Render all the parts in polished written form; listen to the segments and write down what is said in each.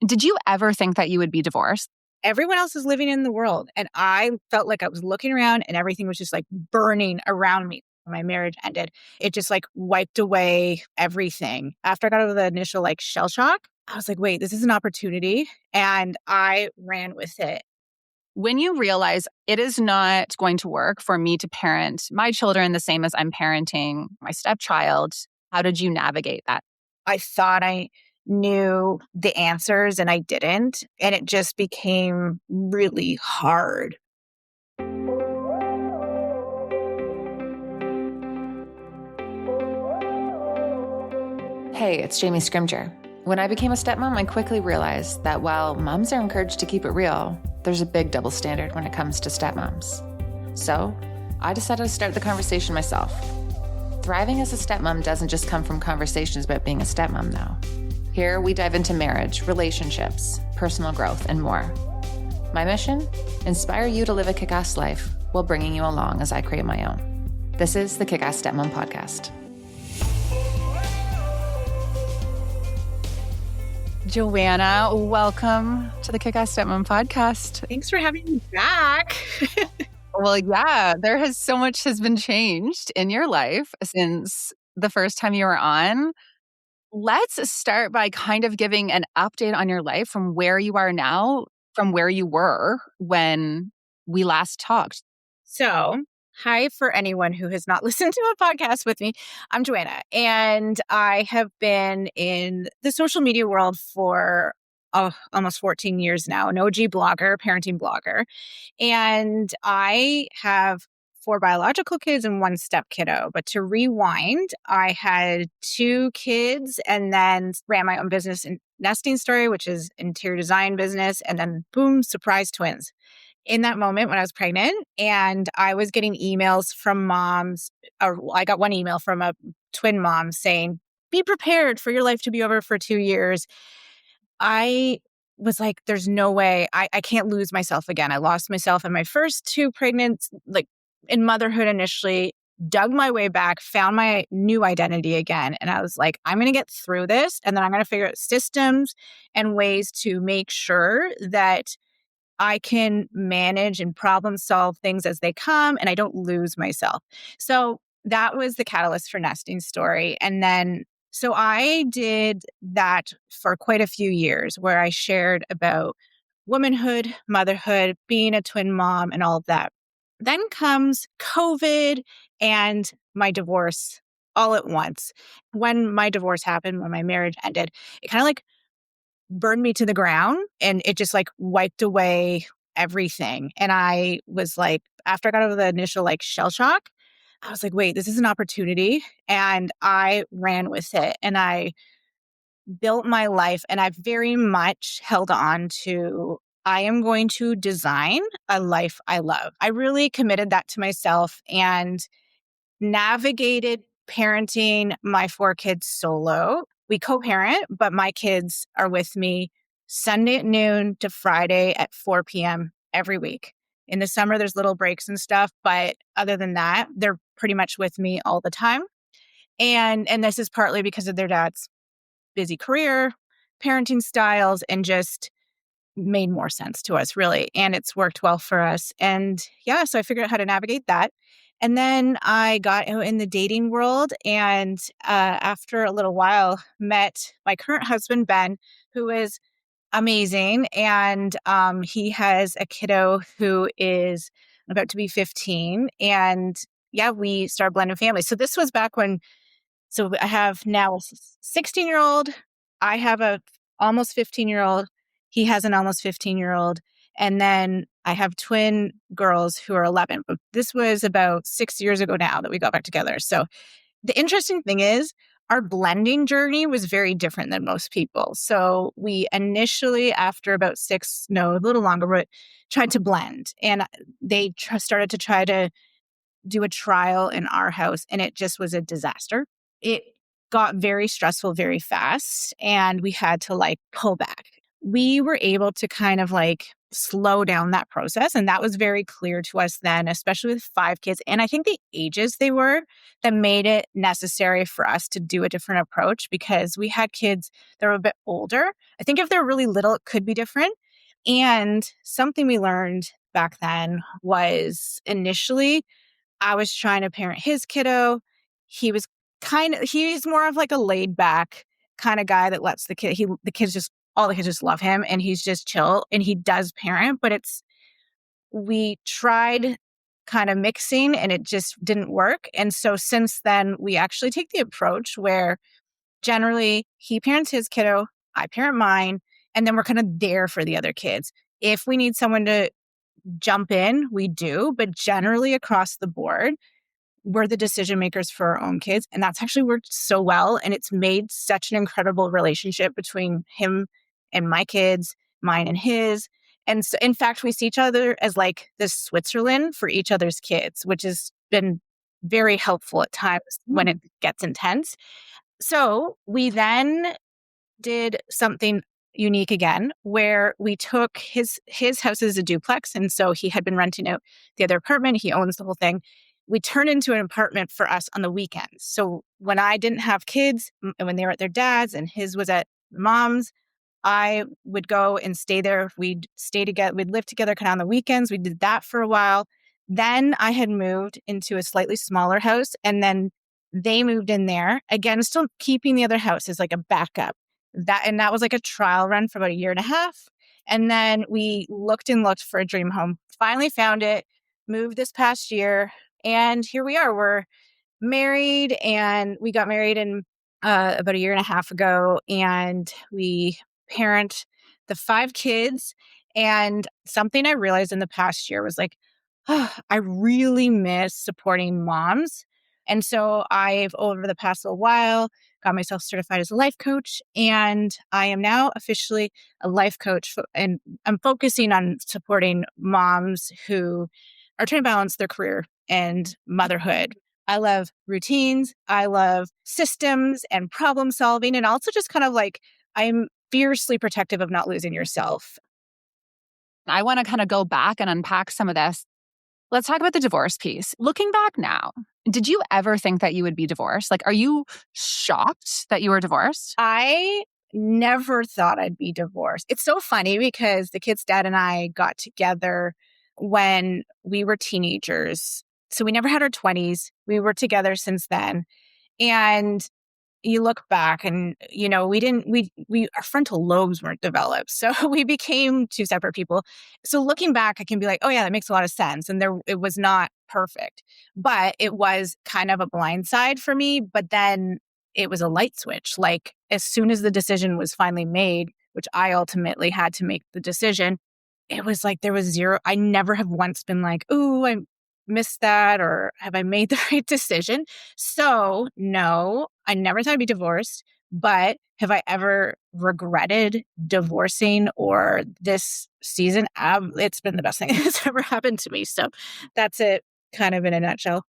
Did you ever think that you would be divorced? Everyone else is living in the world. And I felt like I was looking around and everything was just like burning around me. When my marriage ended, it just like wiped away everything. After I got over the initial like shell shock, I was like, wait, this is an opportunity. And I ran with it. When you realize it is not going to work for me to parent my children the same as I'm parenting my stepchild, how did you navigate that? I thought I knew the answers and I didn't. And it just became really hard. Hey, it's Jamie Scrimger. When I became a stepmom, I quickly realized that while moms are encouraged to keep it real, there's a big double standard when it comes to stepmoms. So I decided to start the conversation myself. Thriving as a stepmom doesn't just come from conversations about being a stepmom, though. Here, we dive into marriage, relationships, personal growth, and more. My mission? Inspire you to live a kick-ass life while bringing you along as I create my own. This is the KICK-ASS Stepmom Podcast. Joanna, welcome to the KICK-ASS Stepmom Podcast. Thanks for having me back. Well, yeah, so much has been changed in your life since the first time you were on. Let's start by kind of giving an update on your life from where you are now, from where you were when we last talked. So, hi for anyone who has not listened to a podcast with me. I'm Joanna, and I have been in the social media world for almost 14 years now, an OG blogger, parenting blogger. And I have 4 biological kids and 1 step kiddo. But to rewind, I had 2 kids and then ran my own business in Nesting Story, which is interior design business. And then boom, surprise twins. In that moment when I was pregnant and I was getting emails from moms, or I got one email from a twin mom saying, be prepared for your life to be over for 2 years. I was like, there's no way. I can't lose myself again. I lost myself in my first 2 pregnant, like in motherhood initially, dug my way back, found my new identity again. And I was like, I'm going to get through this. And then I'm going to figure out systems and ways to make sure that I can manage and problem solve things as they come and I don't lose myself. So that was the catalyst for Nesting Story. And then, so I did that for quite a few years where I shared about womanhood, motherhood, being a twin mom and all of that. Then comes COVID and my divorce all at once. When my divorce happened, when my marriage ended, it kind of like burned me to the ground and it just like wiped away everything. And I was like, after I got over the initial like shell shock, I was like, wait, this is an opportunity. And I ran with it and I built my life and I very much held on to, I am going to design a life I love. I really committed that to myself and navigated parenting my 4 kids solo. We co-parent, but my kids are with me Sunday at noon to Friday at 4 p.m. every week. In the summer, there's little breaks and stuff, but other than that, they're pretty much with me all the time. And this is partly because of their dad's busy career, parenting styles, and just made more sense to us, really. And it's worked well for us. And yeah, so I figured out how to navigate that. And then I got out in the dating world and after a little while met my current husband, Ben, who is amazing. And he has a kiddo who is about to be 15. And yeah, we started blending families. So this was back when, so I have now a 16-year-old. I have a almost 15-year-old. He has an almost 15-year-old. And then I have twin girls who are 11. But this was about 6 years ago now that we got back together. So the interesting thing is our blending journey was very different than most people. So we initially, after about a little longer, but tried to blend. And they started to try to do a trial in our house. And it just was a disaster. It got very stressful very fast. And we had to like pull back. we were able to kind of like slow down that process. And that was very clear to us then, especially with 5 kids. And I think the ages they were that made it necessary for us to do a different approach, because we had kids that were a bit older. I think if they're really little, it could be different. And something we learned back then was initially I was trying to parent his kiddo. He was he's more of like a laid back kind of guy that lets all the kids just love him and he's just chill and he does parent, but we tried kind of mixing and it just didn't work. And so since then, we actually take the approach where generally he parents his kiddo, I parent mine, and then we're kind of there for the other kids. If we need someone to jump in, we do, but generally across the board, we're the decision makers for our own kids. And that's actually worked so well. And it's made such an incredible relationship between him and my kids, mine and his. And so, in fact, we see each other as like this Switzerland for each other's kids, which has been very helpful at times when it gets intense. So we then did something unique again, where we took his house is a duplex. And so he had been renting out the other apartment. He owns the whole thing. We turned into an apartment for us on the weekends. So when I didn't have kids and when they were at their dad's and his was at mom's, I would go and stay there. We'd stay together. We'd live together kind of on the weekends. We did that for a while. Then I had moved into a slightly smaller house and then they moved in there. Again, still keeping the other house as like a backup. That was like a trial run for about 1.5 years. And then we looked and looked for a dream home. Finally found it, moved this past year. And here we are. We're married and we got married in about 1.5 years ago. And we parent the 5 kids. And something I realized in the past year was like, oh, I really miss supporting moms. And so I've, over the past little while, got myself certified as a life coach. And I am now officially a life coach. And I'm focusing on supporting moms who are trying to balance their career and motherhood. I love routines. I love systems and problem solving. And also just kind of like, I'm fiercely protective of not losing yourself. I want to kind of go back and unpack some of this. Let's talk about the divorce piece. Looking back now, did you ever think that you would be divorced? Like, are you shocked that you were divorced? I never thought I'd be divorced. It's so funny because the kid's dad and I got together when we were teenagers. So we never had our 20s. We were together since then. And you look back and, you know, our frontal lobes weren't developed. So we became 2 separate people. So looking back, I can be like, oh yeah, that makes a lot of sense. And it was not perfect, but it was kind of a blind side for me. But then it was a light switch. Like as soon as the decision was finally made, which I ultimately had to make the decision, it was like there was zero. I never have once been like, ooh, I missed that, or have I made the right decision? So no, I never thought I'd be divorced, but have I ever regretted divorcing or this season? It's been the best thing that's ever happened to me. So that's it kind of in a nutshell.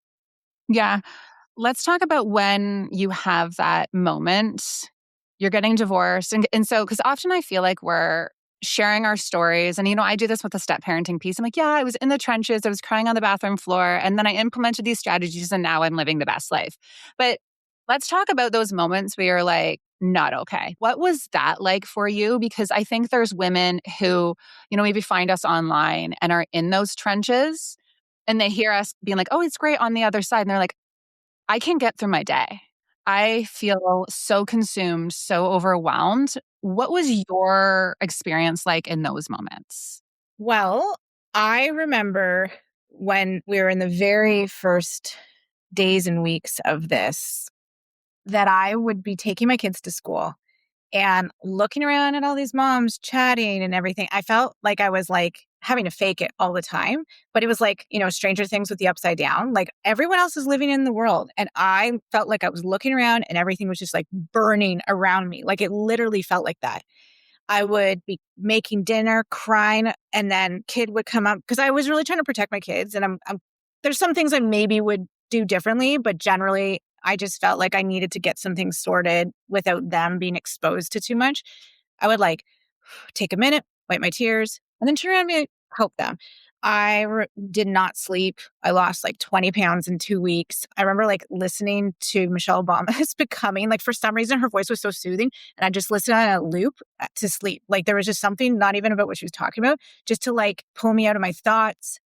Yeah. Let's talk about when you have that moment, you're getting divorced. And so, because often I feel like we're sharing our stories. And, you know, I do this with the step parenting piece. I'm like, yeah, I was in the trenches. I was crying on the bathroom floor. And then I implemented these strategies and now I'm living the best life. But let's talk about those moments where you're like, not okay. What was that like for you? Because I think there's women who, you know, maybe find us online and are in those trenches and they hear us being like, oh, it's great on the other side. And they're like, I can't get through my day. I feel so consumed, so overwhelmed. What was your experience like in those moments? Well, I remember when we were in the very first days and weeks of this, that I would be taking my kids to school and looking around at all these moms chatting and everything. I felt like I was like having to fake it all the time, but it was like, you know, Stranger Things with the upside down. Like everyone else is living in the world. And I felt like I was looking around and everything was just like burning around me. Like it literally felt like that. I would be making dinner, crying, and then kid would come up because I was really trying to protect my kids. And I'm there's some things I maybe would do differently, but generally I just felt like I needed to get some things sorted without them being exposed to too much. I would like take a minute, wipe my tears, and then turn around and help them. Did not sleep. I lost like 20 pounds in 2 weeks. I remember like listening to Michelle Obama's Becoming, like for some reason her voice was so soothing and I just listened on a loop to sleep. Like there was just something not even about what she was talking about, just to like pull me out of my thoughts.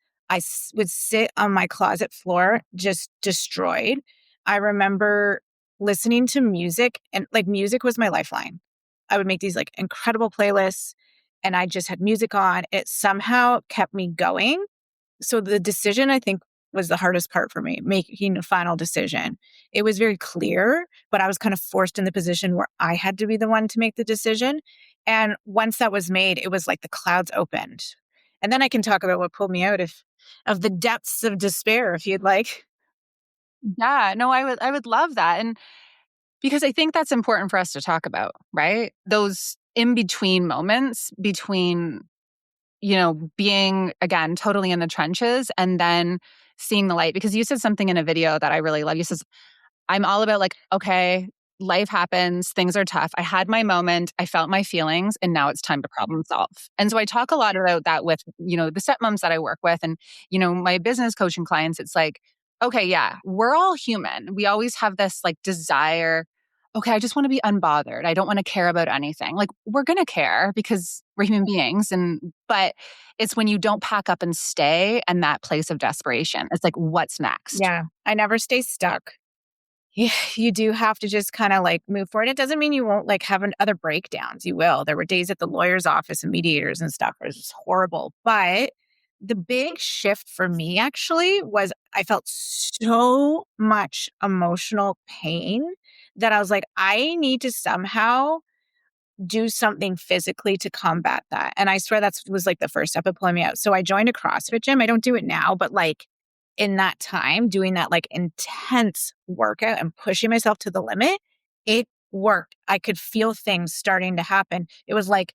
Would sit on my closet floor, just destroyed. I remember listening to music, and like music was my lifeline. I would make these like incredible playlists and I just had music on. It somehow kept me going. So the decision, I think, was the hardest part for me, making a final decision. It was very clear, but I was kind of forced in the position where I had to be the one to make the decision. And once that was made, it was like the clouds opened. And then I can talk about what pulled me out of the depths of despair, if you'd like. Yeah, no, I would love that. And because I think that's important for us to talk about, right? Those in between moments between, being again, totally in the trenches and then seeing the light. Because you said something in a video that I really love. You said, I'm all about like, okay, life happens, things are tough. I had my moment, I felt my feelings, and now it's time to problem solve. And so I talk a lot about that with, the stepmoms that I work with and, my business coaching clients. It's like, okay, yeah, we're all human. We always have this like desire. Okay, I just want to be unbothered. I don't want to care about anything. Like we're going to care because we're human beings. But it's when you don't pack up and stay and that place of desperation. It's like, what's next? Yeah. I never stay stuck. You do have to just kind of like move forward. It doesn't mean you won't like have other breakdowns. You will. There were days at the lawyer's office and mediators and stuff. It was horrible. But the big shift for me actually was I felt so much emotional pain that I was like, I need to somehow do something physically to combat that. And I swear that was like the first step of pulling me out. So I joined a CrossFit gym. I don't do it now, but like in that time, doing that like intense workout and pushing myself to the limit, it worked. I could feel things starting to happen. It was like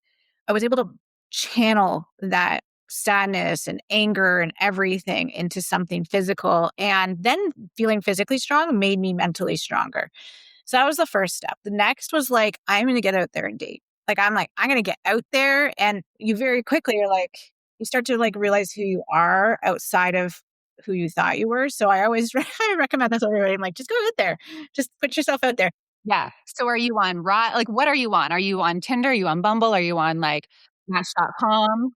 I was able to channel that sadness and anger and everything into something physical. And then feeling physically strong made me mentally stronger. So that was the first step. The next was like, I'm going to get out there and date. Like, I'm going to get out there. And you very quickly are like, you start to like realize who you are outside of who you thought you were. So I always I recommend that to everybody. I'm like, just go out there. Just put yourself out there. Yeah. So are you on like what are you on? Are you on Tinder? Are you on Bumble? Are you on like Match.com?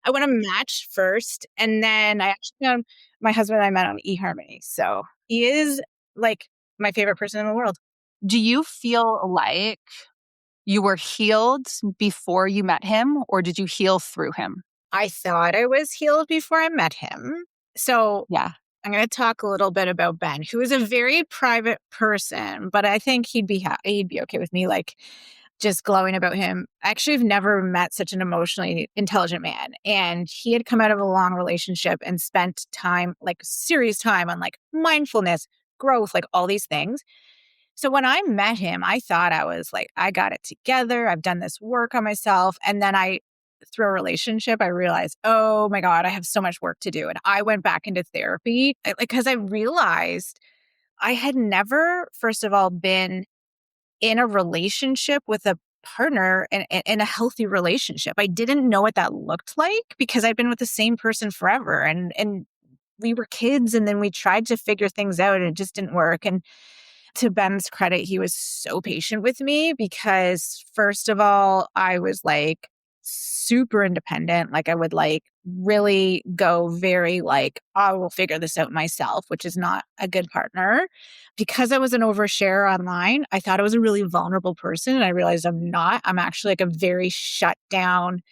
I want to match first. And then I actually found my husband and I met on eHarmony. So he is like my favorite person in the world. Do you feel like you were healed before you met him, or did you heal through him? I thought I was healed before I met him. So yeah, I'm going to talk a little bit about Ben, who is a very private person, but I think he'd be okay with me like just glowing about him. Actually, I've never met such an emotionally intelligent man. And he had come out of a long relationship and spent time, like serious time on like mindfulness, growth, like all these things. So when I met him, I thought I was like, I got it together. I've done this work on myself. And then through a relationship, I realized, oh my God, I have so much work to do. And I went back into therapy because I realized I had never, first of all, been in a relationship with a partner in a healthy relationship. I didn't know what that looked like because I'd been with the same person forever. And we were kids and then we tried to figure things out and it just didn't work. And to Ben's credit, he was so patient with me because first of all, I was like super independent. Like I would like really go very like, I will figure this out myself, which is not a good partner. Because I was an overshare online, I thought I was a really vulnerable person. And I realized I'm not. I'm actually like a very shut down,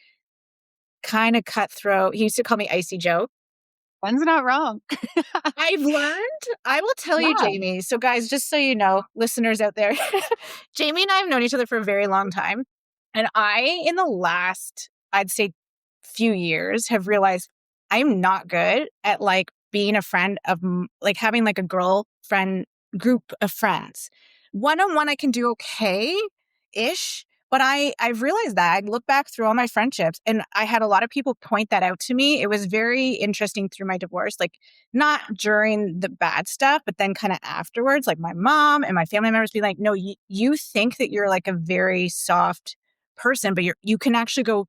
kind of cutthroat. He used to call me Icy Joe. Ben's not wrong. I've learned, I will tell you, Jamie. So guys, just so you know, listeners out there, Jamie and I have known each other for a very long time. And in the last, I'd say few years have realized I'm not good at like being a friend of like having like a girlfriend group of friends. One-on-one, I can do okay-ish. But I've realized that I look back through all my friendships and I had a lot of people point that out to me. It was very interesting through my divorce, like not during the bad stuff, but then kind of afterwards, like my mom and my family members be like, no, you think that you're like a very soft person, but you can actually go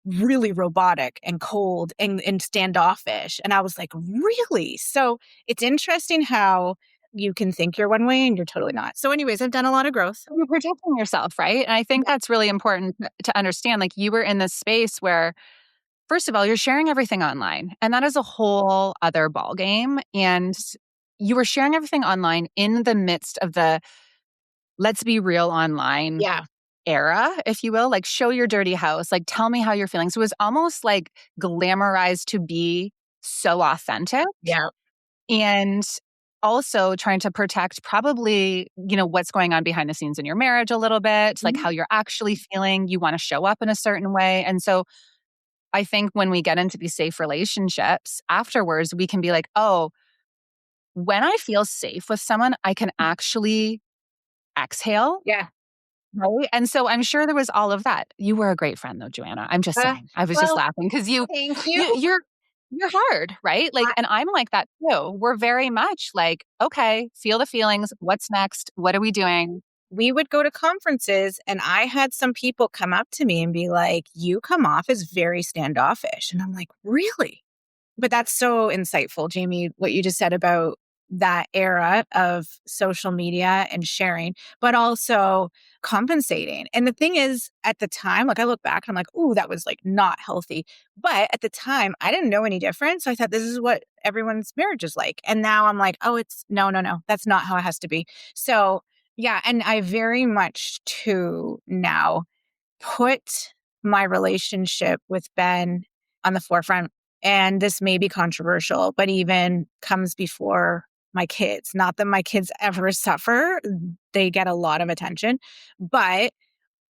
really robotic and cold and standoffish. And I was like, really? So it's interesting how you can think you're one way and you're totally not. So anyways, I've done a lot of growth. You're protecting yourself, right? And I think that's really important to understand. Like, you were in this space where, first of all, you're sharing everything online, and that is a whole other ballgame. And you were sharing everything online in the midst of the let's be real online Yeah. era, if you will. Like, show your dirty house. Like, tell me how you're feeling. So it was almost like glamorized to be so authentic. Yeah. And also trying to protect probably, what's going on behind the scenes in your marriage a little bit, like how you're actually feeling. You want to show up in a certain way. And so I think when we get into these safe relationships afterwards, we can be like, oh, when I feel safe with someone, I can actually exhale. Yeah. Right. And so I'm sure there was all of that. You were a great friend though, Joanna. I'm just saying. I was just laughing because Thank you. you're hard, right? Like, and I'm like that too. We're very much like, okay, feel the feelings. What's next? What are we doing? We would go to conferences and I had some people come up to me and be like, you come off as very standoffish. And I'm like, really? But that's so insightful, Jamie, what you just said about that era of social media and sharing, but also compensating. And the thing is, at the time, like I look back and I'm like, ooh, that was like not healthy. But at the time, I didn't know any different. So I thought this is what everyone's marriage is like. And now I'm like, oh, it's no. That's not how it has to be. So yeah. And I very much too now put my relationship with Ben on the forefront. And this may be controversial, but even comes before my kids. Not that my kids ever suffer. They get a lot of attention, but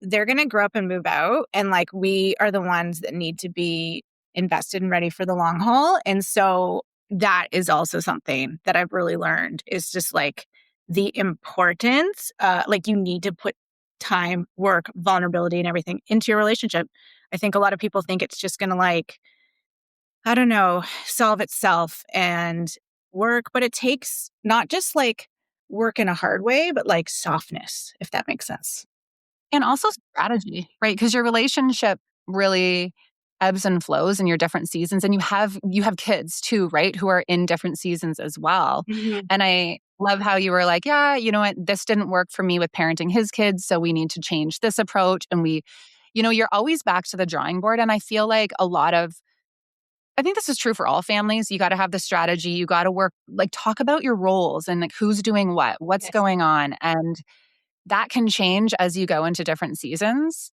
they're going to grow up and move out. And like, we are the ones that need to be invested and ready for the long haul. And so that is also something that I've really learned is just like the importance, like you need to put time, work, vulnerability, and everything into your relationship. I think a lot of people think it's just going to like, I don't know, solve itself and work, but it takes not just like work in a hard way, but like softness, if that makes sense. And also strategy, right? Because your relationship really ebbs and flows in your different seasons. And you have kids too, right? Who are in different seasons as well. Mm-hmm. And I love how you were like, yeah, you know what? This didn't work for me with parenting his kids. So we need to change this approach. And you're always back to the drawing board. And I feel like I think this is true for all families. You got to have the strategy. You got to work, like talk about your roles and like who's doing what's going on. And that can change as you go into different seasons.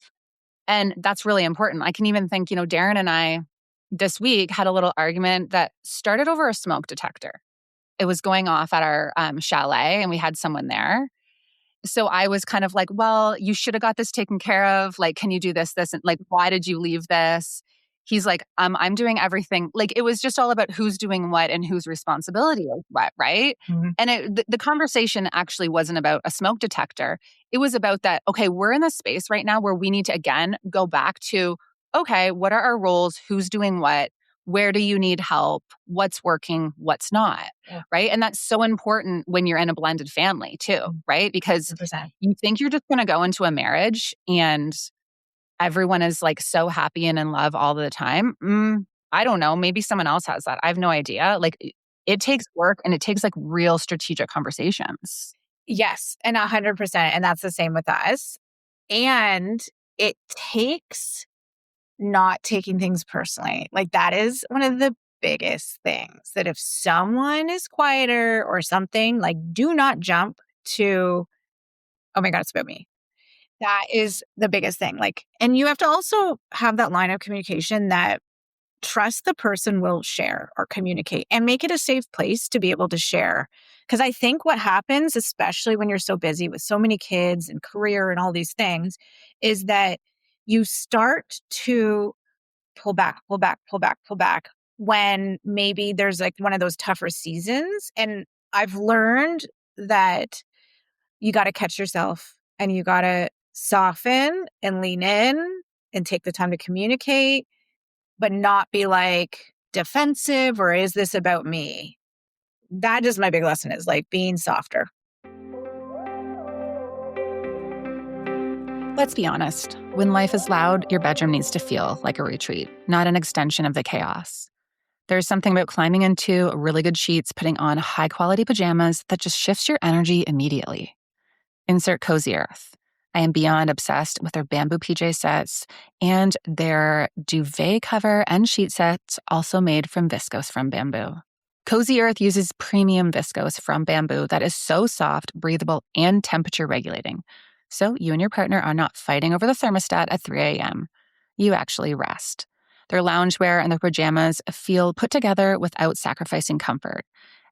And that's really important. I can even think, Darren and I this week had a little argument that started over a smoke detector. It was going off at our chalet and we had someone there. So I was kind of like, well, you should have got this taken care of. Like, can you do this? And like, why did you leave this? He's like, I'm doing everything. Like, it was just all about who's doing what and whose responsibility is what, right? Mm-hmm. And the conversation actually wasn't about a smoke detector. It was about that, okay, we're in a space right now where we need to, again, go back to, okay, what are our roles? Who's doing what? Where do you need help? What's working? What's not? Yeah. Right? And that's so important when you're in a blended family too, right? Because 100%. you think you're just going to go into a marriage and everyone is like so happy and in love all the time. I don't know. Maybe someone else has that. I have no idea. Like it takes work and it takes like real strategic conversations. Yes. And 100%. And that's the same with us. And it takes not taking things personally. Like that is one of the biggest things that if someone is quieter or something, like do not jump to, oh my God, it's about me. That is the biggest thing. Like, and you have to also have that line of communication that trust the person will share or communicate and make it a safe place to be able to share. Because I think what happens, especially when you're so busy with so many kids and career and all these things, is that you start to pull back when maybe there's like one of those tougher seasons. And I've learned that you got to catch yourself and you got to soften and lean in and take the time to communicate, but not be like defensive or is this about me? That is my big lesson is like being softer. Let's be honest. When life is loud, your bedroom needs to feel like a retreat, not an extension of the chaos. There's something about climbing into really good sheets, putting on high-quality pajamas that just shifts your energy immediately. Insert Cozy Earth. I am beyond obsessed with their bamboo PJ sets and their duvet cover and sheet sets, also made from viscose from bamboo. Cozy Earth uses premium viscose from bamboo that is so soft, breathable, and temperature regulating. So you and your partner are not fighting over the thermostat at 3 a.m. You actually rest. Their loungewear and their pajamas feel put together without sacrificing comfort.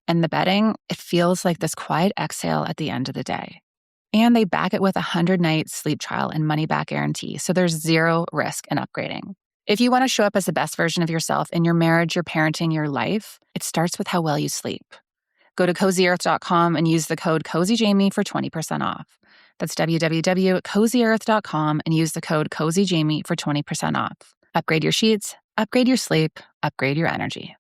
And the bedding, it feels like this quiet exhale at the end of the day. And they back it with a 100-night sleep trial and money-back guarantee, so there's zero risk in upgrading. If you want to show up as the best version of yourself in your marriage, your parenting, your life, it starts with how well you sleep. Go to CozyEarth.com and use the code CozyJamie for 20% off. That's www.CozyEarth.com and use the code CozyJamie for 20% off. Upgrade your sheets, upgrade your sleep, upgrade your energy.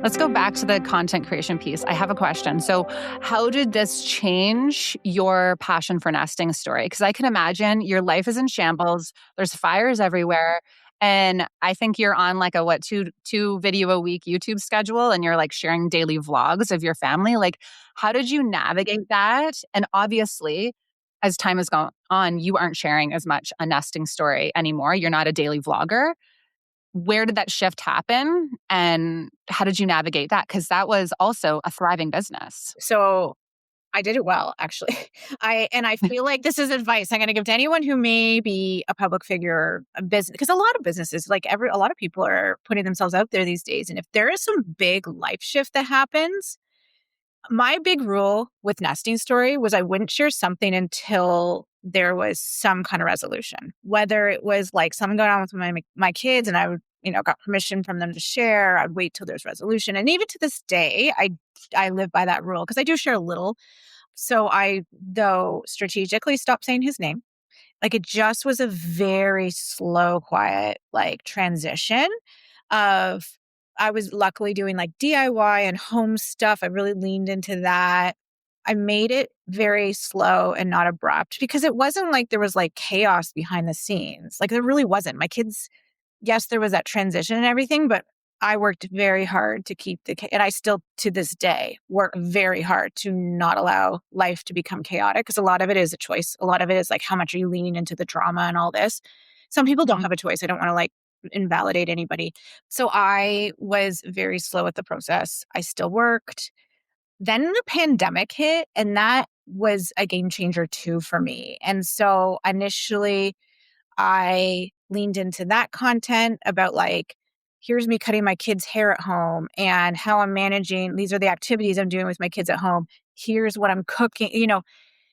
Let's go back to the content creation piece. I have a question. So how did this change your passion for nesting story? Because I can imagine your life is in shambles. There's fires everywhere. And I think you're on like a two video a week YouTube schedule, and you're like sharing daily vlogs of your family. Like, how did you navigate that? And obviously, as time has gone on, you aren't sharing as much a nesting story anymore. You're not a daily vlogger. Where did that shift happen, and how did you navigate that? Because that was also a thriving business. So I did it well, actually. I feel like this is advice I'm going to give to anyone who may be a public figure, a business, because a lot of businesses, a lot of people are putting themselves out there these days. And if there is some big life shift that happens, my big rule with nesting story was I wouldn't share something until there was some kind of resolution, whether it was like something going on with my kids and I would, got permission from them to share. I'd wait till there's resolution. And even to this day, I live by that rule because I do share a little. So I, though, strategically stopped saying his name. Like it just was a very slow, quiet, like transition of, I was luckily doing like DIY and home stuff. I really leaned into that. I made it very slow and not abrupt because it wasn't like there was like chaos behind the scenes. Like there really wasn't. My kids, yes, there was that transition and everything, but I worked very hard to keep and I still to this day work very hard to not allow life to become chaotic because a lot of it is a choice. A lot of it is like, how much are you leaning into the drama and all this? Some people don't have a choice. I don't want to like invalidate anybody. So I was very slow at the process. I still worked. Then the pandemic hit, and that was a game changer too for me. And so initially I leaned into that content about like, here's me cutting my kids' hair at home and how I'm managing. These are the activities I'm doing with my kids at home. Here's what I'm cooking,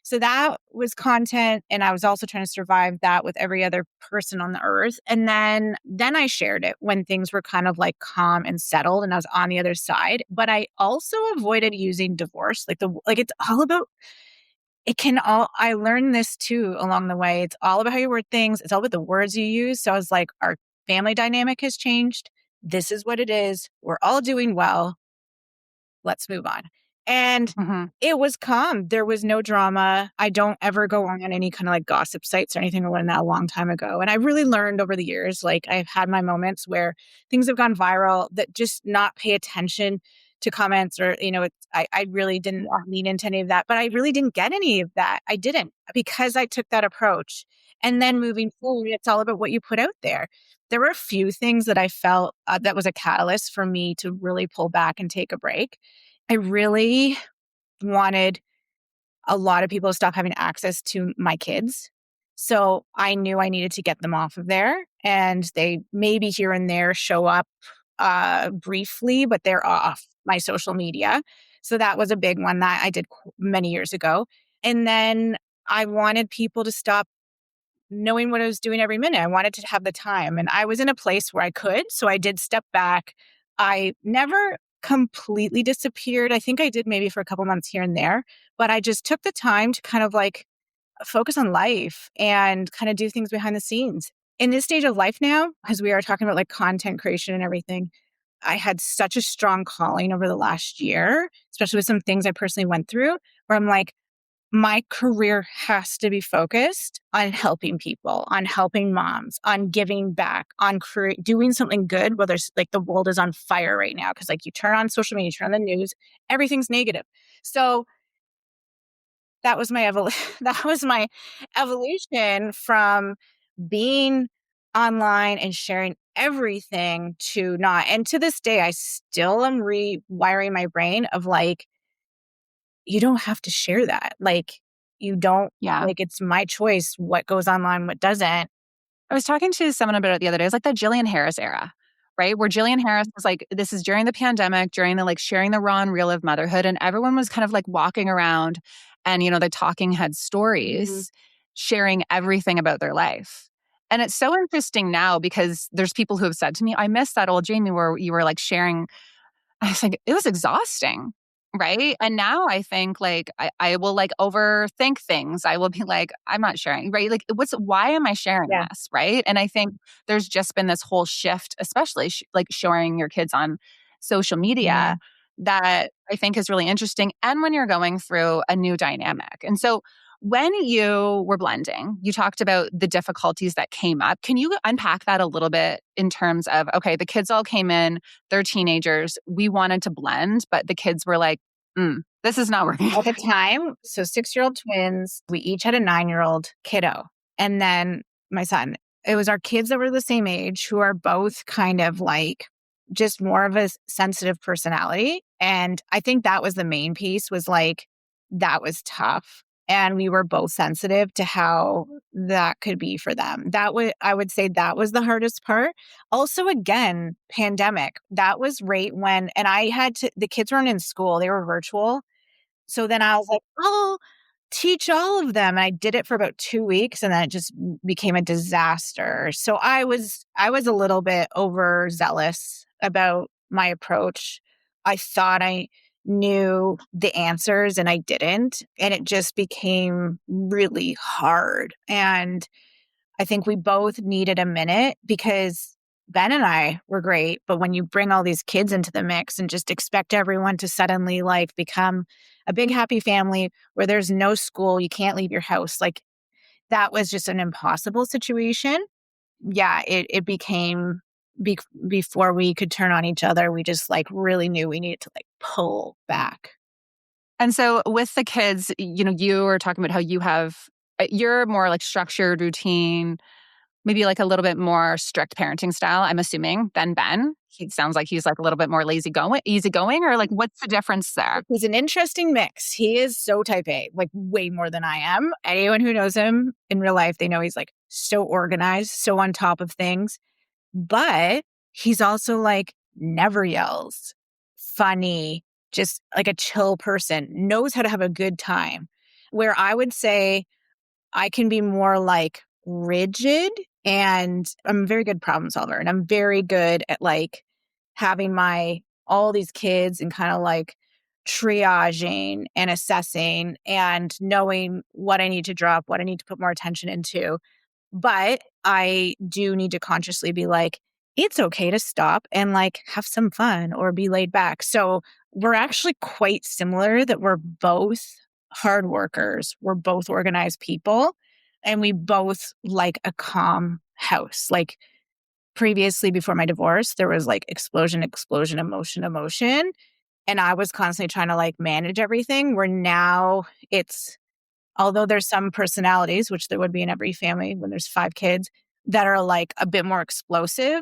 So that was content. And I was also trying to survive that with every other person on the earth. And then I shared it when things were kind of like calm and settled and I was on the other side. But I also avoided using divorce. It's all about, I learned this too along the way. It's all about how you word things. It's all about the words you use. So I was like, our family dynamic has changed. This is what it is. We're all doing well. Let's move on. And it was calm. There was no drama. I don't ever go on any kind of like gossip sites or anything. I learned that a long time ago. And I really learned over the years, like I've had my moments where things have gone viral that just not pay attention to comments or, I really didn't lean into any of that, but I really didn't get any of that. I didn't because I took that approach. And then moving forward, it's all about what you put out there. There were a few things that I felt that was a catalyst for me to really pull back and take a break. I really wanted a lot of people to stop having access to my kids. So I knew I needed to get them off of there. And they maybe here and there show up briefly, but they're off my social media. So that was a big one that I did many years ago. And then I wanted people to stop knowing what I was doing every minute. I wanted to have the time. And I was in a place where I could. So I did step back. I never completely disappeared. I think I did maybe for a couple months here and there, but I just took the time to kind of like focus on life and kind of do things behind the scenes. In this stage of life now, as we are talking about like content creation and everything, I had such a strong calling over the last year, especially with some things I personally went through where I'm like, my career has to be focused on helping people, on helping moms, on giving back, on doing something good, whether it's like the world is on fire right now. Cause like you turn on social media, you turn on the news, everything's negative. So that was my that was my evolution from being online and sharing everything to not. And to this day, I still am rewiring my brain of like, you don't have to share that. Like, you don't, Yeah. like, it's my choice what goes online, what doesn't. I was talking to someone about it the other day. It was like the Jillian Harris era, right? Where Jillian Harris was like, this is during the pandemic, during the like sharing the raw and real of motherhood. And everyone was kind of like walking around and, the talking head stories, sharing everything about their life. And it's so interesting now because there's people who have said to me, I miss that old Jamie where you were like sharing. I was like, it was exhausting. Right. And now I think like I will like overthink things. I will be like, I'm not sharing. Right. Like, why am I sharing this? Right. And I think there's just been this whole shift, especially like showing your kids on social media that I think is really interesting. And when you're going through a new dynamic. And so when you were blending, you talked about the difficulties that came up. Can you unpack that a little bit in terms of, okay, the kids all came in, they're teenagers. We wanted to blend, but the kids were like, this is not working. At the time, so 6-year-old twins, we each had a 9-year-old kiddo. And then my son, it was our kids that were the same age who are both kind of like just more of a sensitive personality. And I think that was the main piece was like, that was tough. And we were both sensitive to how that could be for them. I would say that was the hardest part. Also, again, pandemic. That was right when, and the kids weren't in school, they were virtual. So then I was like, I'll teach all of them. And I did it for about 2 weeks and then it just became a disaster. So I was a little bit overzealous about my approach. I thought I knew the answers and I didn't. And it just became really hard. And I think we both needed a minute because Ben and I were great. But when you bring all these kids into the mix and just expect everyone to suddenly like become a big happy family where there's no school, you can't leave your house, like that was just an impossible situation. Yeah, it became before we could turn on each other, we just like really knew we needed to like pull back. And so with the kids, you were talking about how you're more like structured routine, maybe like a little bit more strict parenting style, I'm assuming, than Ben. He sounds like he's like a little bit more easygoing, or like what's the difference there? He's an interesting mix. He is so type A, like way more than I am. Anyone who knows him in real life, they know he's like so organized, so on top of things. But he's also like never yells, funny, just like a chill person, knows how to have a good time. Where I would say I can be more like rigid, and I'm a very good problem solver, and I'm very good at like having all these kids and kind of like triaging and assessing and knowing what I need to drop, what I need to put more attention into. But I do need to consciously be like, it's okay to stop and like have some fun or be laid back. So we're actually quite similar that we're both hard workers. We're both organized people and we both like a calm house. Like previously before my divorce, there was like explosion, emotion. And I was constantly trying to like manage everything where now although there's some personalities, which there would be in every family when there's 5 kids, that are like a bit more explosive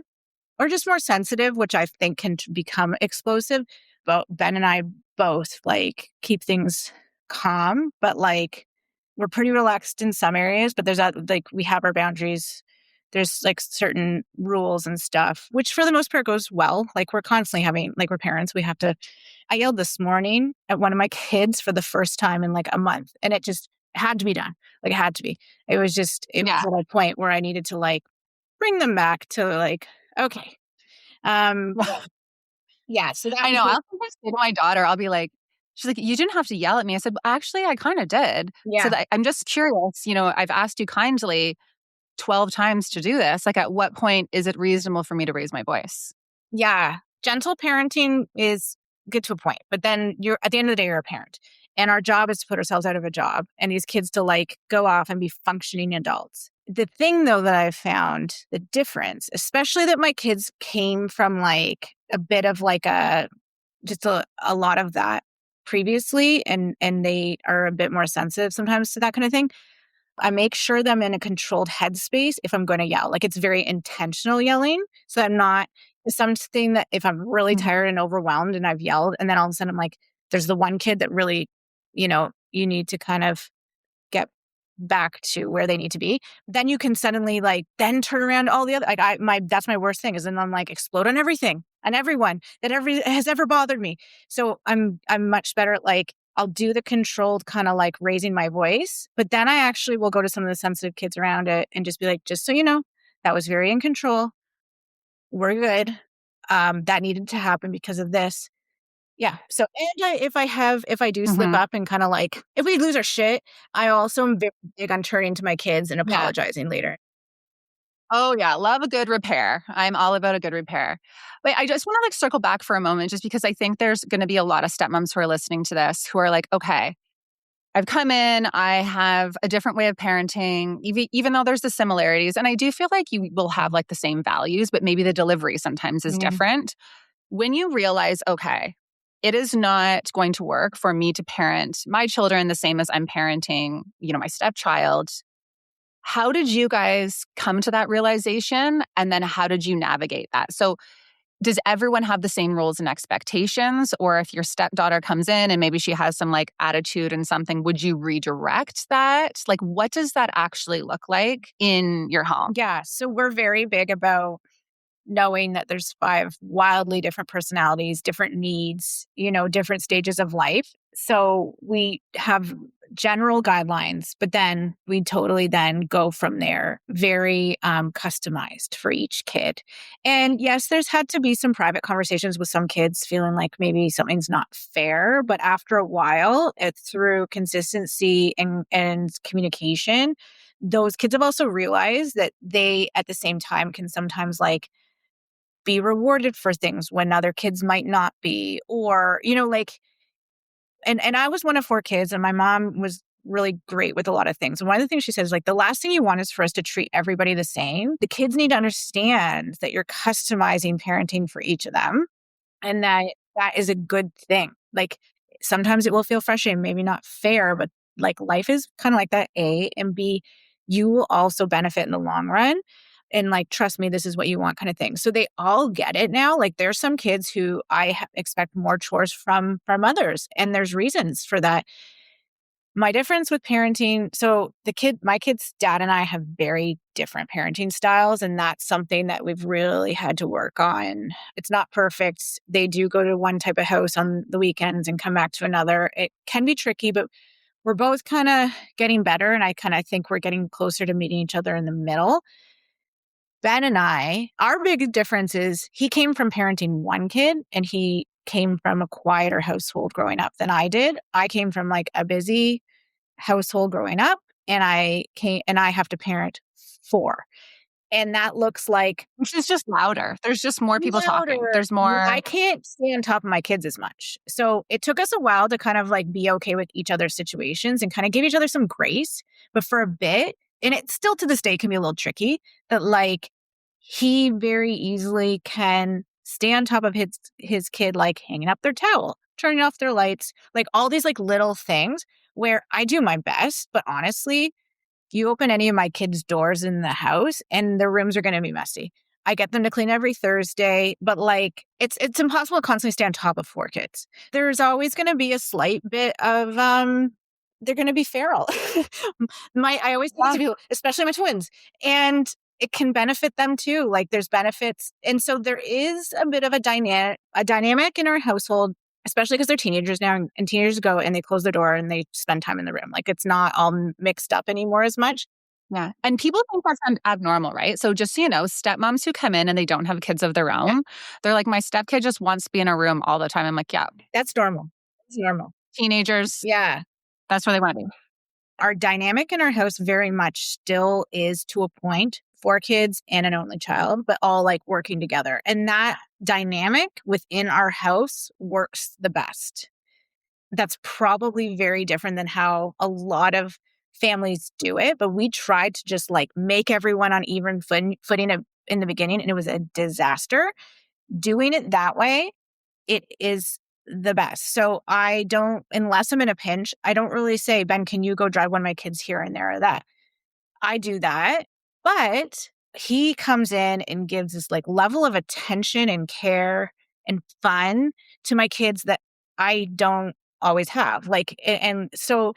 or just more sensitive, which I think can become explosive. But Ben and I both like keep things calm, but like we're pretty relaxed in some areas, but there's like we have our boundaries. There's like certain rules and stuff, which for the most part goes well. Like we're constantly having, like we're parents, I yelled this morning at one of my kids for the first time in like a month and it just had to be done. Like it had to be. It was was at a point where I needed to like bring them back to like, okay. Yeah. So I know. I'll sometimes say to my daughter, I'll be like, she's like, you didn't have to yell at me. I said, well, actually, I kind of did. Yeah. So I'm just curious, I've asked you kindly 12 times to do this. Like at what point is it reasonable for me to raise my voice? Yeah. Gentle parenting is good to a point, but then at the end of the day, you're a parent. And our job is to put ourselves out of a job and these kids to like go off and be functioning adults. The thing though that I've found the difference, especially that my kids came from like a bit of like just a lot of that previously and they are a bit more sensitive sometimes to that kind of thing. I make sure that I'm in a controlled headspace if I'm going to yell. Like it's very intentional yelling. So I'm not something that if I'm really tired and overwhelmed and I've yelled and then all of a sudden I'm like, there's the one kid that really, you need to kind of get back to where they need to be. Then you can suddenly like then turn around to all the other that's my worst thing is then I'm like explode on everything and everyone that has ever bothered me. So I'm much better at like I'll do the controlled kind of like raising my voice, but then I actually will go to some of the sensitive kids around it and just be like, just so you know, that was very in control. We're good. That needed to happen because of this. Yeah. So, and if I do slip up and kind of like, if we lose our shit, I also am very big on turning to my kids and apologizing later. Oh yeah. Love a good repair. I'm all about a good repair. But I just want to like circle back for a moment, just because I think there's going to be a lot of stepmoms who are listening to this who are like, okay, I've come in, I have a different way of parenting, even though there's the similarities. And I do feel like you will have like the same values, but maybe the delivery sometimes is different. When you realize, okay, it is not going to work for me to parent my children the same as I'm parenting, my stepchild. How did you guys come to that realization? And then how did you navigate that? So does everyone have the same rules and expectations? Or if your stepdaughter comes in and maybe she has some like attitude and something, would you redirect that? Like, what does that actually look like in your home? Yeah. So we're very big about knowing that there's 5 wildly different personalities, different needs, different stages of life. So we have general guidelines, but then we totally then go from there, very customized for each kid. And yes, there's had to be some private conversations with some kids feeling like maybe something's not fair, but after a while, through consistency and communication, those kids have also realized that they at the same time can sometimes like be rewarded for things when other kids might not be, or, like, and I was one of 4 kids and my mom was really great with a lot of things. And one of the things she says, like, the last thing you want is for us to treat everybody the same. The kids need to understand that you're customizing parenting for each of them and that is a good thing. Like, sometimes it will feel frustrating, maybe not fair, but like life is kind of like that, A, and B, you will also benefit in the long run. And like, trust me, this is what you want kind of thing. So they all get it now. Like there's some kids who I expect more chores from others. And there's reasons for that. My difference with parenting, so my kid's dad and I have very different parenting styles. And that's something that we've really had to work on. It's not perfect. They do go to one type of house on the weekends and come back to another. It can be tricky, but we're both kind of getting better. And I kind of think we're getting closer to meeting each other in the middle. Ben and I, our big difference is he came from parenting one kid and he came from a quieter household growing up than I did. I came from like a busy household growing up and I have to parent 4. And that looks like, which is just louder. There's just more people talking. There's more. I can't stay on top of my kids as much. So it took us a while to kind of like be okay with each other's situations and kind of give each other some grace. But for a bit, and it still to this day can be a little tricky, that like he very easily can stay on top of his kid, like hanging up their towel, turning off their lights, like all these like little things where I do my best. But honestly, you open any of my kids' doors in the house and their rooms are going to be messy. I get them to clean every Thursday, but like it's impossible to constantly stay on top of 4 kids. There's always going to be a slight bit of they're going to be feral. I always think to people, especially my twins, and it can benefit them too. Like there's benefits, and so there is a bit of a dynamic in our household, especially because they're teenagers now, and teenagers go and they close the door and they spend time in the room. Like it's not all mixed up anymore as much. Yeah. And people think that's abnormal, right? So just so you know, stepmoms who come in and they don't have kids of their own, they're like, my stepkid just wants to be in a room all the time. I'm like, yeah. That's normal. It's normal. Teenagers. Yeah. That's where they want to be. Our dynamic in our house very much still is to a point, 4 kids and an only child, but all like working together. And that dynamic within our house works the best. that's probably very different than how a lot of families do it. But we tried to just like make everyone on even footing in the beginning, and it was a disaster. Doing it that way, it is the best. So I don't, unless I'm in a pinch, I don't really say, Ben, can you go drive one of my kids here and there or that? I do that, but he comes in and gives this like level of attention and care and fun to my kids that I don't always have. Like, and so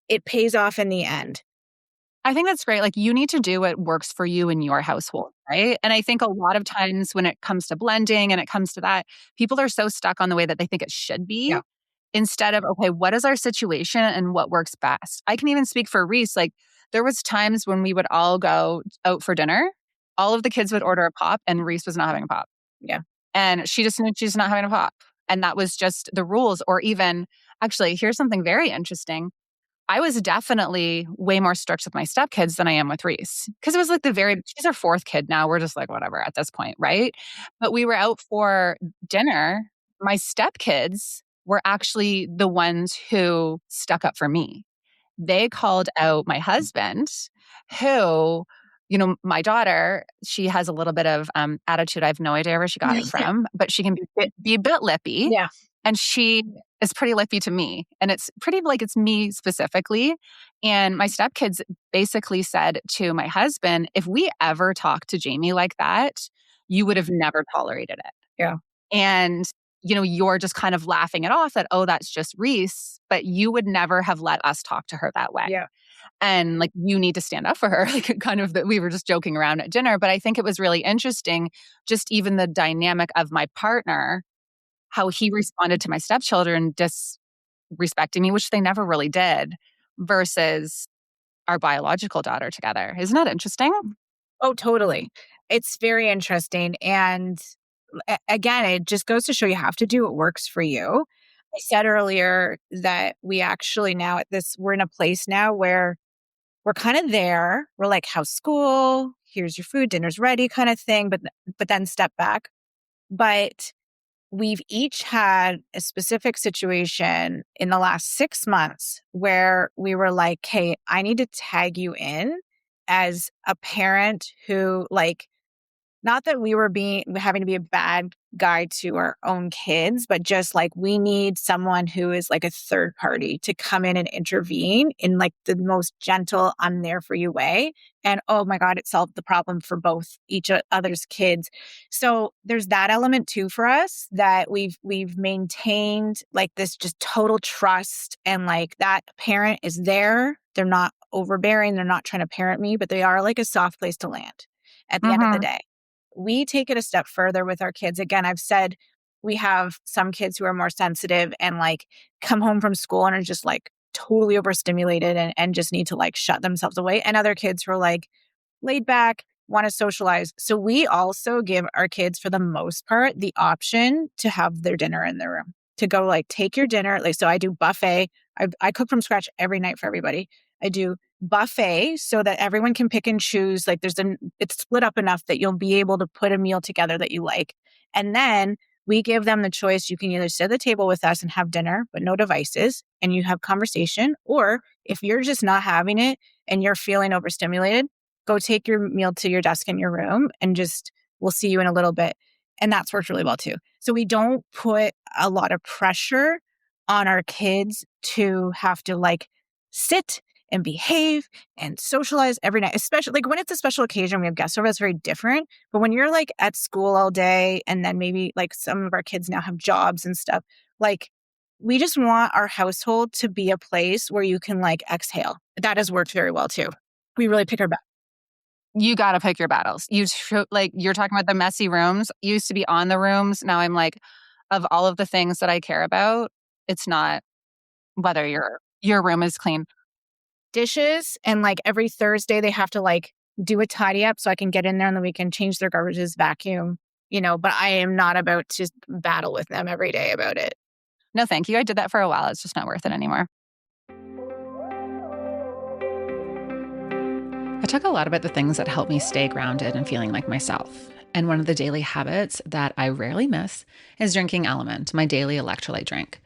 it pays off in the end. I think that's great. Like, you need to do what works for you in your household, right? And I think a lot of times when it comes to blending and it comes to that, people are so stuck on the way that they think it should be Yeah. instead of, okay, what is our situation and what works best? I can even speak for Reese. Like, there was times when we would all go out for dinner. All of the kids would order a pop and Reese was not having a pop. Yeah. And she just knew she's not having a pop. And that was just the rules. Or even, actually, here's something very interesting. I was definitely way more strict with my stepkids than I am with Reese. Because it was like she's our fourth kid now. We're just like, whatever at this point, right? But we were out for dinner. My stepkids were actually the ones who stuck up for me. They called out my husband, who, my daughter, she has a little bit of attitude. I have no idea where she got it from, but she can be a bit lippy. Yeah. And she is pretty lippy to me. And it's pretty like it's me specifically. And my stepkids basically said to my husband, if we ever talk to Jamie like that, you would have never tolerated it. Yeah. And, you're just kind of laughing it off that, oh, that's just Reese, but you would never have let us talk to her that way. Yeah. And like, you need to stand up for her. Like, kind of that we were just joking around at dinner. But I think it was really interesting, just even the dynamic of my partner, how he responded to my stepchildren disrespecting me, which they never really did, versus our biological daughter together. Isn't that interesting? Oh, totally. It's very interesting. And again, it just goes to show you have to do what works for you. I said earlier that we actually we're in a place now where we're kind of there. We're like, how's school? Here's your food, dinner's ready kind of thing. But then step back. But we've each had a specific situation in the last 6 months where we were like, hey, I need to tag you in as a parent who, like, not that we were having to be a bad guy to our own kids, but just like we need someone who is like a third party to come in and intervene in like the most gentle, I'm there for you way. And oh my God, it solved the problem for both each other's kids. So there's that element too for us that we've maintained like this just total trust, and like that parent is there. They're not overbearing. They're not trying to parent me, but they are like a soft place to land at the end of the day. We take it a step further with our kids. Again, I've said we have some kids who are more sensitive and like come home from school and are just like totally overstimulated and just need to like shut themselves away. And other kids who are like laid back, want to socialize. So we also give our kids, for the most part, the option to have their dinner in their room, to go like take your dinner. Like, so I do buffet. I cook from scratch every night for everybody. I do buffet so that everyone can pick and choose. Like it's split up enough that you'll be able to put a meal together that you like. And then we give them the choice. You can either sit at the table with us and have dinner, but no devices, and you have conversation. Or if you're just not having it and you're feeling overstimulated, go take your meal to your desk in your room and we'll see you in a little bit. And that's worked really well too. So we don't put a lot of pressure on our kids to have to like sit and behave and socialize every night, especially like when it's a special occasion, we have guests over, it's very different. But when you're like at school all day, and then maybe like some of our kids now have jobs and stuff, like we just want our household to be a place where you can like exhale. That has worked very well too. We really pick our battles. You got to pick your battles. You're talking about the messy rooms. You used to be on the rooms. Now I'm like, of all of the things that I care about, it's not whether your room is clean. Dishes, and like every Thursday they have to like do a tidy up so I can get in there on the weekend, change their garbages, vacuum, but I am not about to battle with them every day about it. No, thank you. I did that for a while. It's just not worth it anymore. I talk a lot about the things that help me stay grounded and feeling like myself. And one of the daily habits that I rarely miss is drinking Element, my daily electrolyte drink.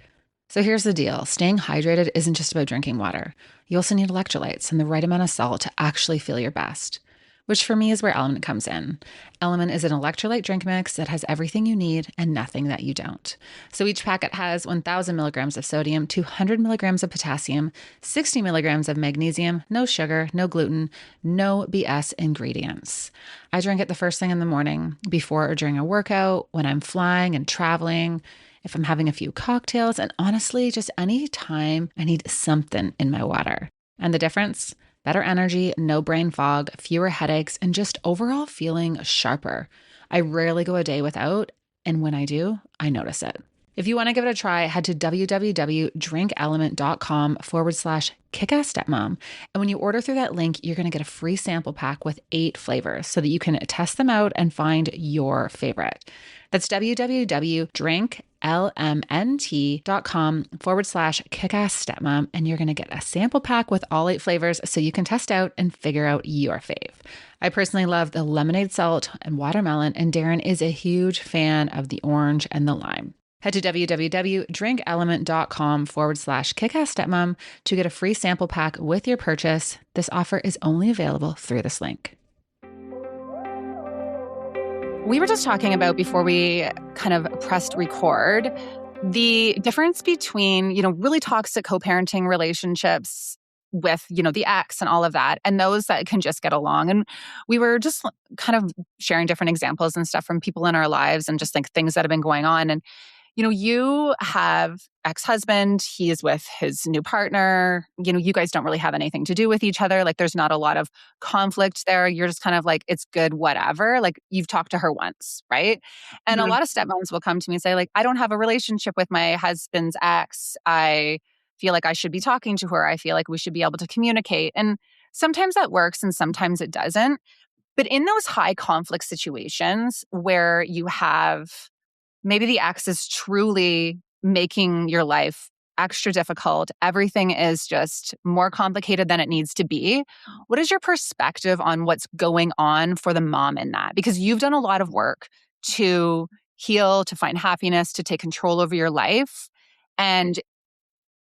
So here's the deal. Staying hydrated isn't just about drinking water. You also need electrolytes and the right amount of salt to actually feel your best, which for me is where Element comes in. Element is an electrolyte drink mix that has everything you need and nothing that you don't. So each packet has 1,000 milligrams of sodium, 200 milligrams of potassium, 60 milligrams of magnesium, no sugar, no gluten, no BS ingredients. I drink it the first thing in the morning, before or during a workout, when I'm flying and traveling, if I'm having a few cocktails, and honestly, just any time I need something in my water. And the difference? Better energy, no brain fog, fewer headaches, and just overall feeling sharper. I rarely go a day without, and when I do, I notice it. If you want to give it a try, head to www.drinkelement.com/kickass stepmom. And when you order through that link, you're going to get a free sample pack with 8 flavors so that you can test them out and find your favorite. That's www.drinklmnt.com/kickass stepmom. And you're going to get a sample pack with all 8 flavors so you can test out and figure out your fave. I personally love the lemonade salt and watermelon, and Darren is a huge fan of the orange and the lime. Head to www.drinkelement.com/kickass stepmom to get a free sample pack with your purchase. This offer is only available through this link. We were just talking about, before we kind of pressed record, the difference between, really toxic co-parenting relationships with, the ex and all of that, and those that can just get along. And we were just kind of sharing different examples and stuff from people in our lives and just like things that have been going on. And you have ex-husband, he is with his new partner. You guys don't really have anything to do with each other. Like, there's not a lot of conflict there. You're just kind of like, it's good, whatever. Like, you've talked to her once, right? And a lot of stepmoms will come to me and say, like, I don't have a relationship with my husband's ex. I feel like I should be talking to her. I feel like we should be able to communicate. And sometimes that works and sometimes it doesn't. But in those high conflict situations where you have maybe the ex is truly making your life extra difficult, everything is just more complicated than it needs to be, what is your perspective on what's going on for the mom in that? Because you've done a lot of work to heal, to find happiness, to take control over your life. And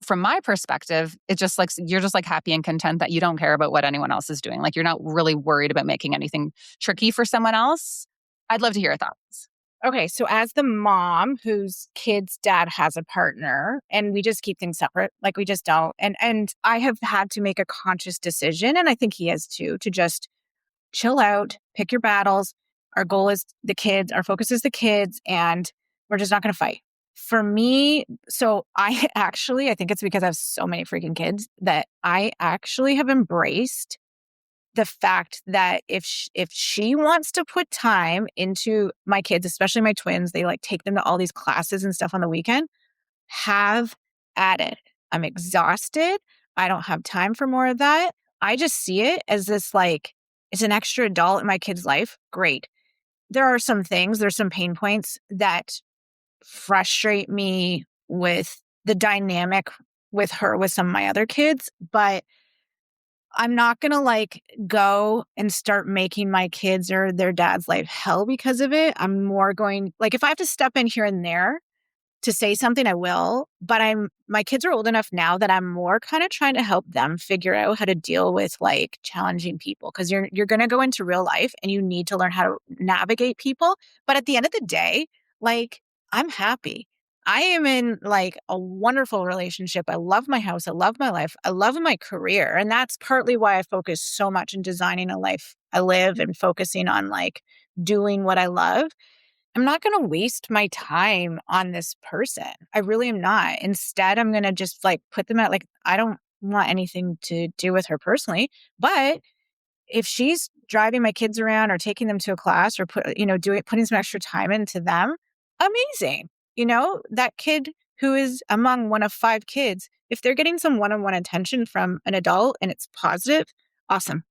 from my perspective, it's just like you're just like happy and content that you don't care about what anyone else is doing. Like, you're not really worried about making anything tricky for someone else. I'd love to hear your thoughts. Okay, so as the mom whose kid's dad has a partner, and we just keep things separate, like we just don't. And I have had to make a conscious decision, and I think he has too, to just chill out, pick your battles. Our goal is the kids, our focus is the kids, and we're just not going to fight. For me, so I think it's because I have so many freaking kids that I actually have embraced the fact that if she wants to put time into my kids, especially my twins, they like take them to all these classes and stuff on the weekend, have at it. I'm exhausted. I don't have time for more of that. I just see it as this, like, it's an extra adult in my kid's life. Great. There's some pain points that frustrate me with the dynamic with her, with some of my other kids, but I'm not going to like go and start making my kids or their dad's life hell because of it. I'm more going, like, if I have to step in here and there to say something, I will. But my kids are old enough now that I'm more kind of trying to help them figure out how to deal with like challenging people, because you're going to go into real life and you need to learn how to navigate people. But at the end of the day, like, I'm happy. I am in like a wonderful relationship. I love my house. I love my life. I love my career. And that's partly why I focus so much in designing a life I live and focusing on like doing what I love. I'm not going to waste my time on this person. I really am not. Instead, I'm going to just like put them out. Like, I don't want anything to do with her personally, but if she's driving my kids around or taking them to a class or putting some extra time into them, amazing. That kid who is among one of 5 kids, if they're getting some one-on-one attention from an adult and it's positive, awesome.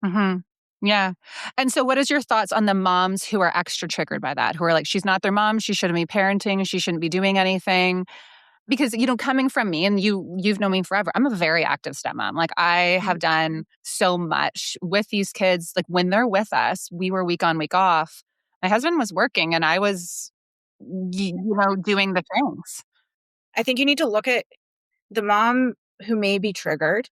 Mm-hmm. Yeah. And so what is your thoughts on the moms who are extra triggered by that, who are like, she's not their mom, she shouldn't be parenting, she shouldn't be doing anything? Because, coming from me, and you've known me forever, I'm a very active stepmom. Like, I have done so much with these kids. Like, when they're with us, we were week on, week off. My husband was working and I was, doing the things. I think you need to look at the mom who may be triggered.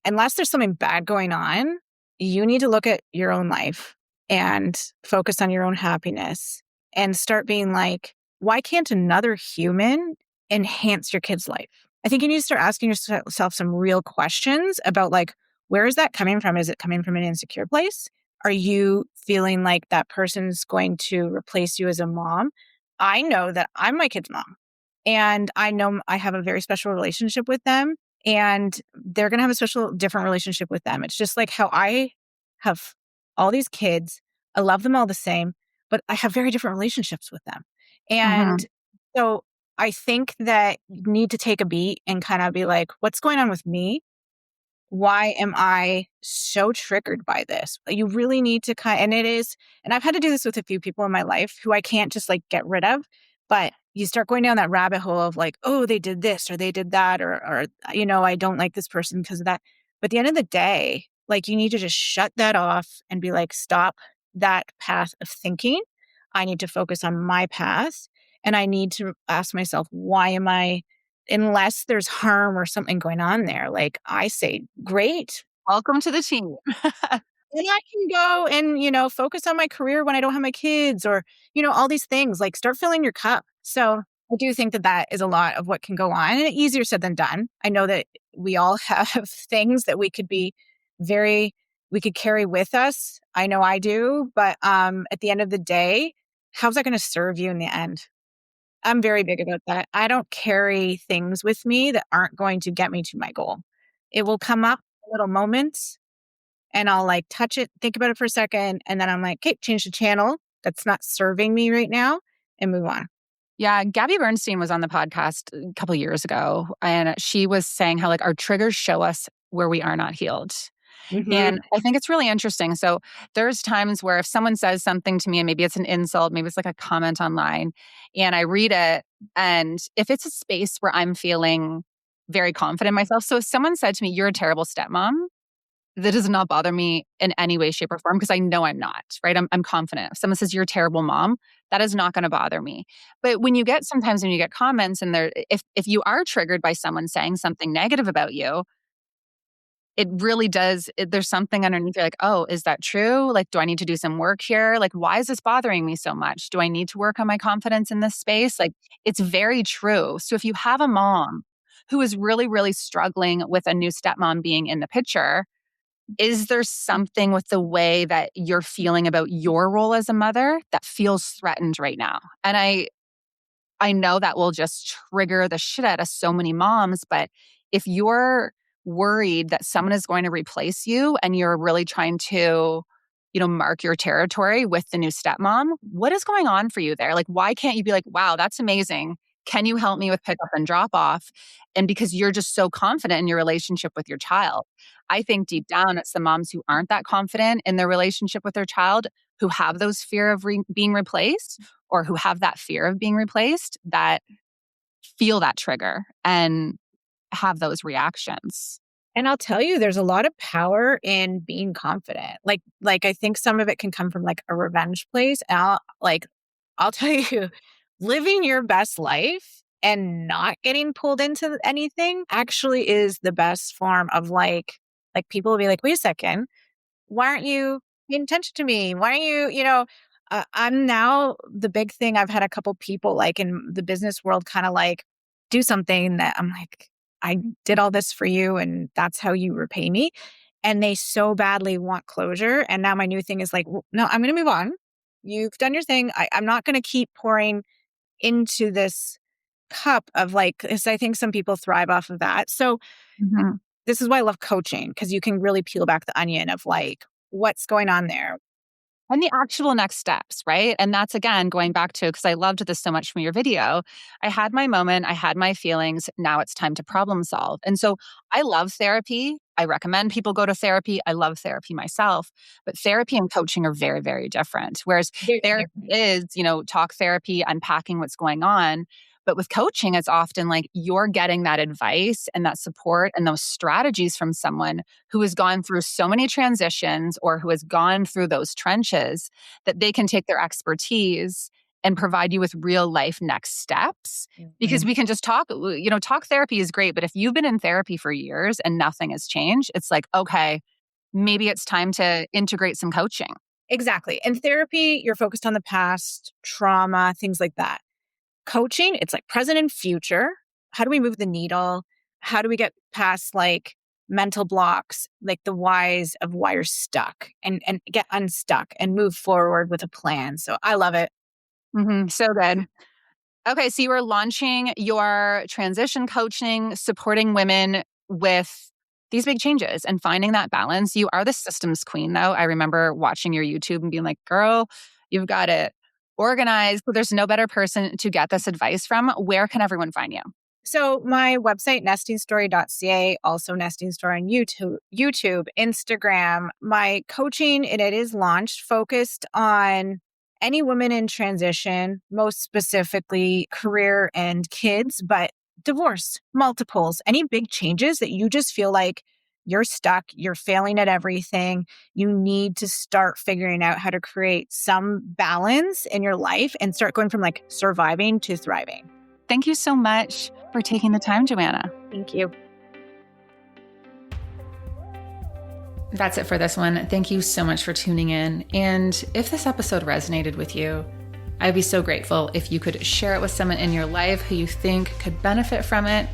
Unless there's something bad going on, you need to look at your own life and focus on your own happiness and start being like, why can't another human enhance your kid's life? I think you need to start asking yourself some real questions about like, where is that coming from? Is it coming from an insecure place? Are you feeling like that person's going to replace you as a mom? I know that I'm my kid's mom, and I know I have a very special relationship with them, and they're going to have a special, different relationship with them. It's just like how I have all these kids. I love them all the same, but I have very different relationships with them. Mhm. And so I think that you need to take a beat and kind of be like, what's going on with me? Why am I so triggered by this? You really need to and it is, and I've had to do this with a few people in my life who I can't just like get rid of, but you start going down that rabbit hole of like, oh, they did this or they did that, or, I don't like this person because of that. But at the end of the day, like you need to just shut that off and be like, stop that path of thinking. I need to focus on my path. And I need to ask myself, why am I, unless there's harm or something going on there, like I say, great. Welcome to the team. Then I can go and, focus on my career when I don't have my kids or, all these things, like start filling your cup. So I do think that that is a lot of what can go on, and easier said than done. I know that we all have things that we could carry with us. I know I do, but at the end of the day, how's that going to serve you in the end? I'm very big about that. I don't carry things with me that aren't going to get me to my goal. It will come up in little moments and I'll like touch it, think about it for a second. And then I'm like, okay, change the channel. That's not serving me right now, and move on. Yeah, Gabby Bernstein was on the podcast a couple years ago, and she was saying how like our triggers show us where we are not healed. Mm-hmm. And I think it's really interesting. So there's times where if someone says something to me, and maybe it's an insult, maybe it's like a comment online, and I read it, and if it's a space where I'm feeling very confident in myself. So if someone said to me, "You're a terrible stepmom," that does not bother me in any way, shape, or form because I know I'm not, right? I'm confident. If someone says you're a terrible mom, that is not going to bother me. But when you get comments and if you are triggered by someone saying something negative about you, it really does. There's something underneath. You're like, oh, is that true? Like, do I need to do some work here? Like, why is this bothering me so much? Do I need to work on my confidence in this space? Like, it's very true. So if you have a mom who is really, really struggling with a new stepmom being in the picture, is there something with the way that you're feeling about your role as a mother that feels threatened right now? And I know that will just trigger the shit out of so many moms, but if you're worried that someone is going to replace you and you're really trying to, mark your territory with the new stepmom, what is going on for you there? Like, why can't you be like, wow, that's amazing. Can you help me with pick up and drop off? And because you're just so confident in your relationship with your child. I think deep down, it's the moms who aren't that confident in their relationship with their child, who have those fear of being replaced, or who have that fear of being replaced, that feel that trigger and have those reactions. And I'll tell you, there's a lot of power in being confident. Like I think some of it can come from like a revenge place. And I'll tell you, living your best life and not getting pulled into anything actually is the best form of like people will be like, wait a second, why aren't you paying attention to me? Why aren't I'm now the big thing. I've had a couple people like in the business world kind of like do something that I'm like, I did all this for you and that's how you repay me. And they so badly want closure. And now my new thing is like, no, I'm going to move on. You've done your thing. I'm not going to keep pouring into this cup of like, because I think some people thrive off of that. So this is why I love coaching, because you can really peel back the onion of like, what's going on there. And the actual next steps, right? And that's, again, going back to, because I loved this so much from your video, I had my moment, I had my feelings, now it's time to problem solve. And so I love therapy. I recommend people go to therapy. I love therapy myself, but therapy and coaching are very, very different. Whereas there is, talk therapy, unpacking what's going on. But with coaching, it's often like you're getting that advice and that support and those strategies from someone who has gone through so many transitions or who has gone through those trenches that they can take their expertise and provide you with real life next steps. Because we can just talk, talk therapy is great. But if you've been in therapy for years and nothing has changed, it's like, okay, maybe it's time to integrate some coaching. Exactly. In therapy, you're focused on the past, trauma, things like that. Coaching, it's like present and future. How do we move the needle? How do we get past like mental blocks, like the whys of why you're stuck and get unstuck and move forward with a plan? So I love it. So good. Okay, so you are launching your transition coaching, supporting women with these big changes and finding that balance. You are the systems queen, though. I remember watching your YouTube and being like, girl, you've got it organized. There's no better person to get this advice from. Where can everyone find you? So my website, nestingstory.ca, also Nesting Story on YouTube, Instagram. My coaching, and it is launched, focused on any woman in transition, most specifically career and kids, but divorce, multiples, any big changes that you just feel like you're stuck, you're failing at everything. You need to start figuring out how to create some balance in your life and start going from like surviving to thriving. Thank you so much for taking the time, Joanna. Thank you. That's it for this one. Thank you so much for tuning in. And if this episode resonated with you, I'd be so grateful if you could share it with someone in your life who you think could benefit from it.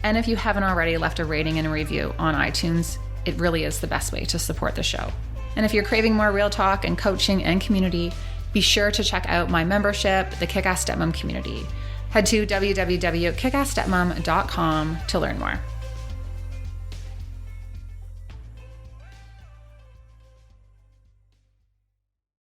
And if you haven't already left a rating and a review on iTunes, it really is the best way to support the show. And if you're craving more real talk and coaching and community, be sure to check out my membership, the KICK-ASS Stepmom community. Head to www.kickassstepmom.com to learn more.